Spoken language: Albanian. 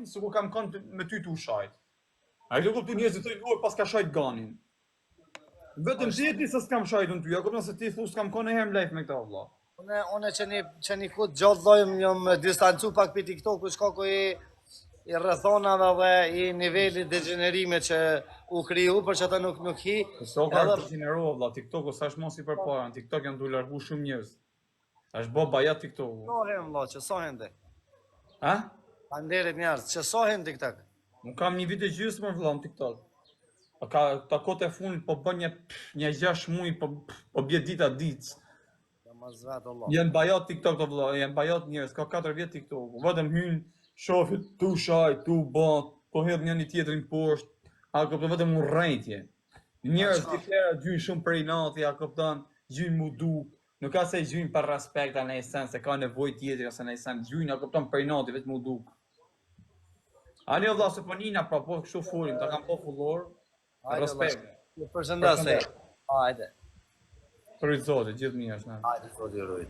sikur kam kënd me ty të ushajt. A i kuptu njerëzit të luaj pas ka shajt ganin. Vetëm ti e ti se s'kam shajtun ty, a kupton se ti thu s'kam kënë e herë live me këta valla. Une që një kut gjatë lojmë jam distancu pak për TikTok-u shkaku i rrethonave dhe i nivelit degenerime që u kriju për që ata nuk hi. TikTok është degeneruar valla, TikTok-u sa është mos i përpara, në TikTok janë du largu shumë njerëz. Është bo baja TikTok-u. Sohen valla, që sohen dhe. Ha? Panderit njerëz, që sohen TikTok. Unë kam një vit e gjysmë valla në TikTok. Ta kote e fundit po bën një 6 muaj po bje dita ditë. Janë bajat TikTok të vëlla, janë bajat njerëz, ka 4 vjet TikTok. Vetëm hyn, shohin, tu shaj, tu bën, po hedh njëri tjetrin poshtë. A kupton vetëm urrëtitje. Njerëz të tjerë gjyn shumë për inati, a kupton, gjyn mu duk. Nuk ka se gjyn për respekt në esencë, se ka nevojë tjetër ose në esencë gjyn, a kupton për inati vetëm mu duk. Ani vëlla se po nina pra po kështu folim, ta kam po fullor. Respekt. Përshëndetje. Hajde. Për i zotit, gjithë mirë është. Hajde, zoti rujt.